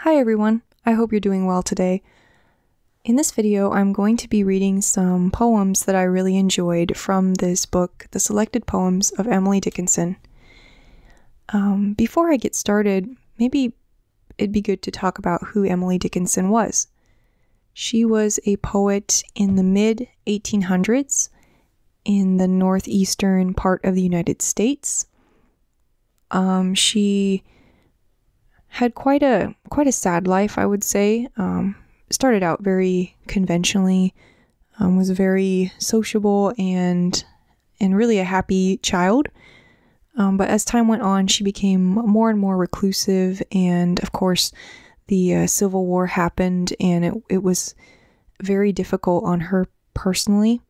Hi everyone, I hope you're doing well today. In this video, I'm going to be reading some poems that I really enjoyed from this book, The Selected Poems of Emily Dickinson. Before I get started, maybe it'd be good to talk about who Emily Dickinson was. She was a poet in the mid-1800s in the northeastern part of the United States. She had quite a sad life, I would say. Started out very conventionally, was very sociable and really a happy child. But as time went on, she became more and more reclusive, and of course, the Civil War happened, and it was very difficult on her personally.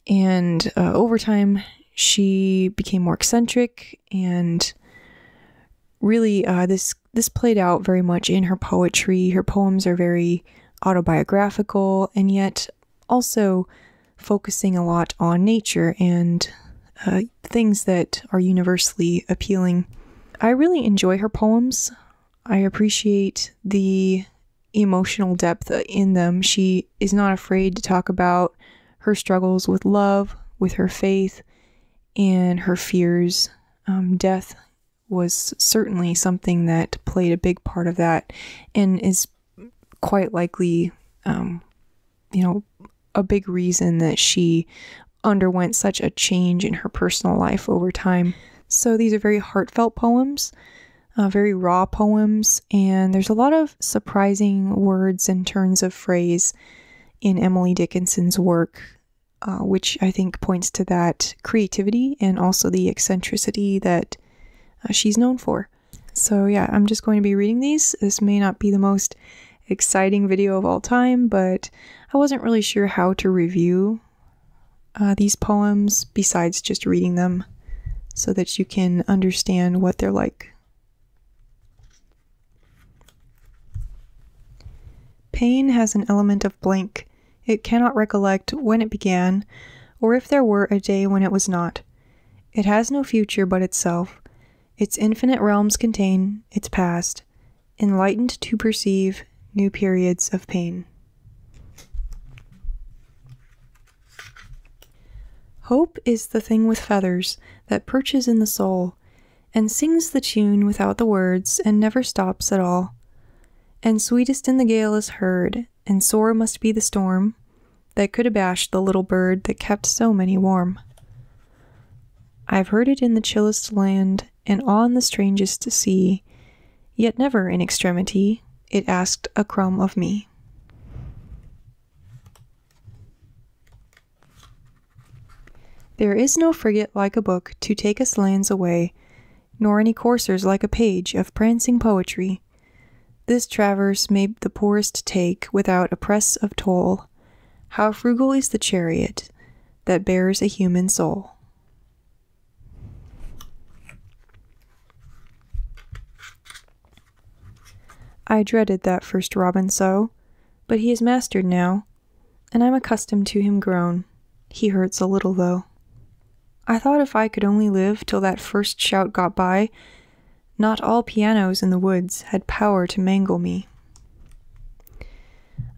And over time, she became more eccentric, and really, this played out very much in her poetry. Her poems are very autobiographical, and yet also focusing a lot on nature and things that are universally appealing. I really enjoy her poems. I appreciate the emotional depth in them. She is not afraid to talk about her struggles with love, with her faith, and her fears. Death was certainly something that played a big part of that, and is quite likely, a big reason that she underwent such a change in her personal life over time. So these are very heartfelt poems, very raw poems, and there's a lot of surprising words and turns of phrase in Emily Dickinson's work, which I think points to that creativity and also the eccentricity that she's known for. So yeah, I'm just going to be reading these. This may not be the most exciting video of all time, but I wasn't really sure how to review these poems besides just reading them so that you can understand what they're like. Pain has an element of blank. It cannot recollect when it began, or if there were a day when it was not. It has no future but itself. Its infinite realms contain its past, enlightened to perceive new periods of pain. Hope is the thing with feathers that perches in the soul, and sings the tune without the words, and never stops at all. And sweetest in the gale is heard, and sore must be the storm that could abash the little bird that kept so many warm. I've heard it in the chillest land, and on the strangest sea, yet never in extremity it asked a crumb of me. There is no frigate like a book to take us lands away, nor any coursers like a page of prancing poetry. This traverse may the poorest take without a press of toll. How frugal is the chariot that bears a human soul. I dreaded that first robin so, but he is mastered now, and I'm accustomed to him grown. He hurts a little though. I thought if I could only live till that first shout got by, not all pianos in the woods had power to mangle me.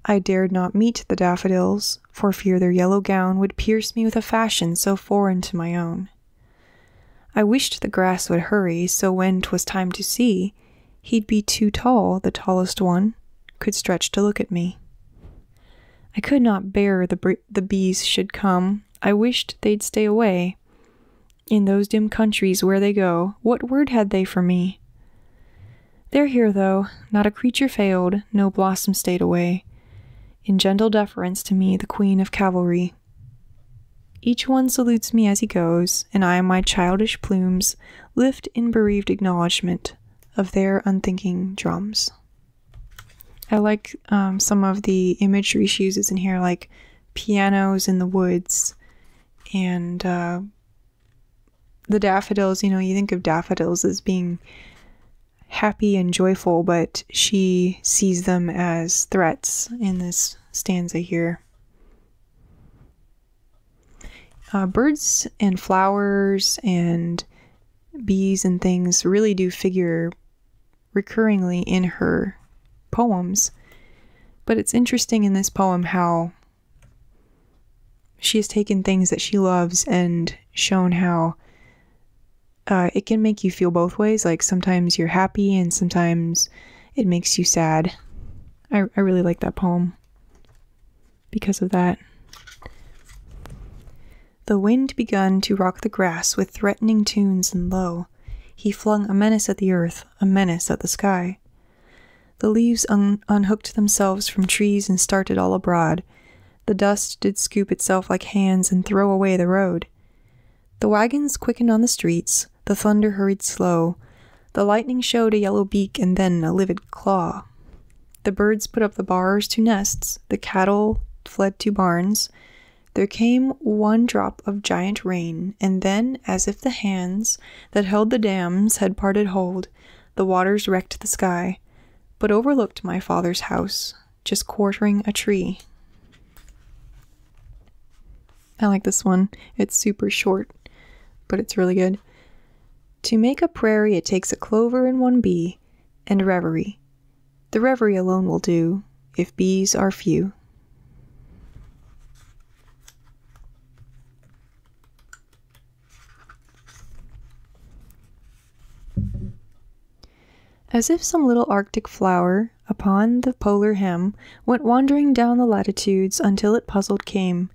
I dared not meet the daffodils, for fear their yellow gown would pierce me with a fashion so foreign to my own. I wished the grass would hurry, so when 'twas time to see, he'd be too tall, the tallest one could stretch to look at me. I could not bear the bees should come. I wished they'd stay away. In those dim countries where they go, what word had they for me? They're here, though. Not a creature failed, no blossom stayed away. In gentle deference to me, the queen of cavalry. Each one salutes me as he goes, and I my childish plumes lift in bereaved acknowledgment of their unthinking drums. I like some of the imagery she uses in here, like pianos in the woods, and the daffodils. You think of daffodils as being happy and joyful, but she sees them as threats in this stanza here. Birds and flowers and bees and things really do figure recurringly in her poems. But it's interesting in this poem how she has taken things that she loves and shown how it can make you feel both ways. Like sometimes you're happy and sometimes it makes you sad. I really like that poem because of that. The wind begun to rock the grass with threatening tunes, and lo, he flung a menace at the earth, a menace at the sky. The leaves unhooked themselves from trees and started all abroad. The dust did scoop itself like hands and throw away the road. The wagons quickened on the streets, the thunder hurried slow. The lightning showed a yellow beak and then a livid claw. The birds put up the bars to nests, the cattle fled to barns. There came one drop of giant rain, and then, as if the hands that held the dams had parted hold, the waters wrecked the sky, but overlooked my father's house, just quartering a tree. I like this one. It's super short, but it's really good. To make a prairie, it takes a clover and one bee, and reverie. The reverie alone will do, if bees are few. As if some little Arctic flower, upon the polar hem, went wandering down the latitudes until it puzzled came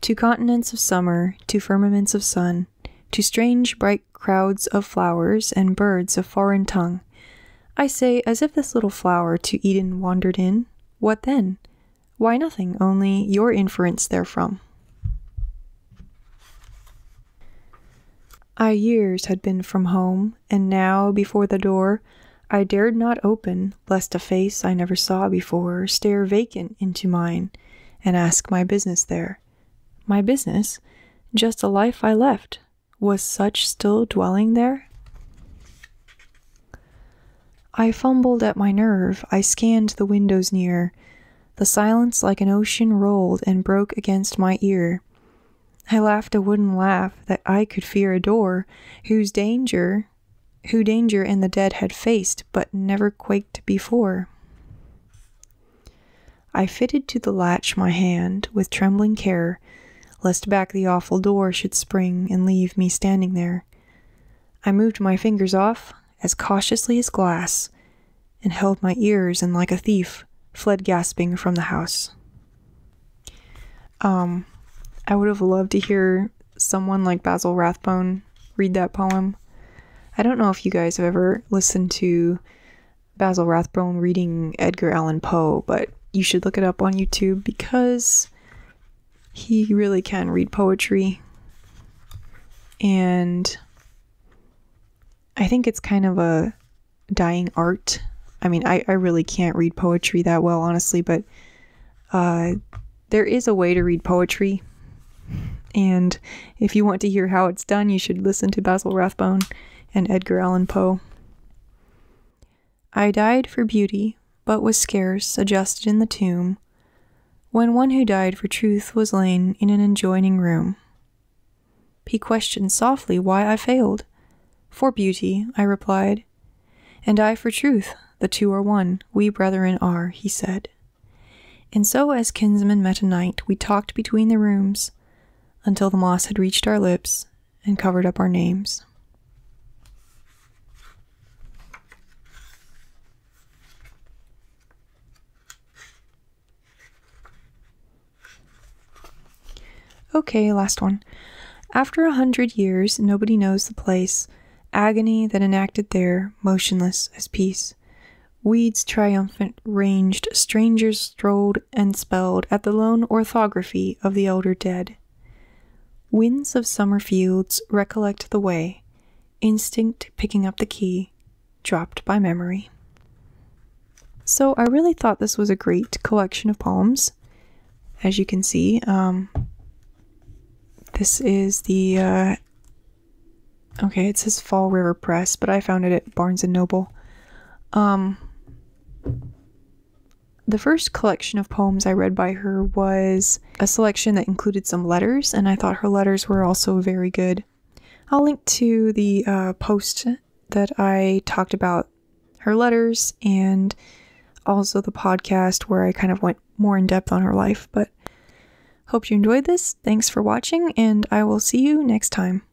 to continents of summer, to firmaments of sun, to strange bright crowds of flowers and birds of foreign tongue. I say, as if this little flower to Eden wandered in, what then? Why nothing, only your inference therefrom. I years had been from home, and now before the door I dared not open, lest a face I never saw before stare vacant into mine, and ask my business there. My business? Just a life I left. Was such still dwelling there? I fumbled at my nerve, I scanned the windows near. The silence like an ocean rolled and broke against my ear. I laughed a wooden laugh that I could fear adore, who danger and the dead had faced, but never quaked before. I fitted to the latch my hand with trembling care, lest back the awful door should spring and leave me standing there. I moved my fingers off, as cautiously as glass, and held my ears, and like a thief, fled gasping from the house. I would have loved to hear someone like Basil Rathbone read that poem. I don't know if you guys have ever listened to Basil Rathbone reading Edgar Allan Poe, but you should look it up on YouTube because he really can read poetry. And I think it's kind of a dying art. I mean, I really can't read poetry that well, honestly, but there is a way to read poetry. And if you want to hear how it's done, you should listen to Basil Rathbone and Edgar Allan Poe. I died for beauty, but was scarce adjusted in the tomb, when one who died for truth was lain in an adjoining room. He questioned softly why I failed. For beauty, I replied, and I for truth, the two are one, we brethren are, he said. And so as kinsmen met a night, we talked between the rooms, until the moss had reached our lips and covered up our names. Okay, last one. After 100 years, nobody knows the place, agony that enacted there, motionless as peace. Weeds triumphant ranged, strangers strolled and spelled at the lone orthography of the elder dead. Winds of summer fields recollect the way, instinct picking up the key, dropped by memory. So I really thought this was a great collection of poems. As you can see, this is the, okay, it says Fall River Press, but I found it at Barnes & Noble. The first collection of poems I read by her was a selection that included some letters, and I thought her letters were also very good. I'll link to the post that I talked about her letters and also the podcast where I kind of went more in depth on her life. But hope you enjoyed this. Thanks for watching, and I will see you next time.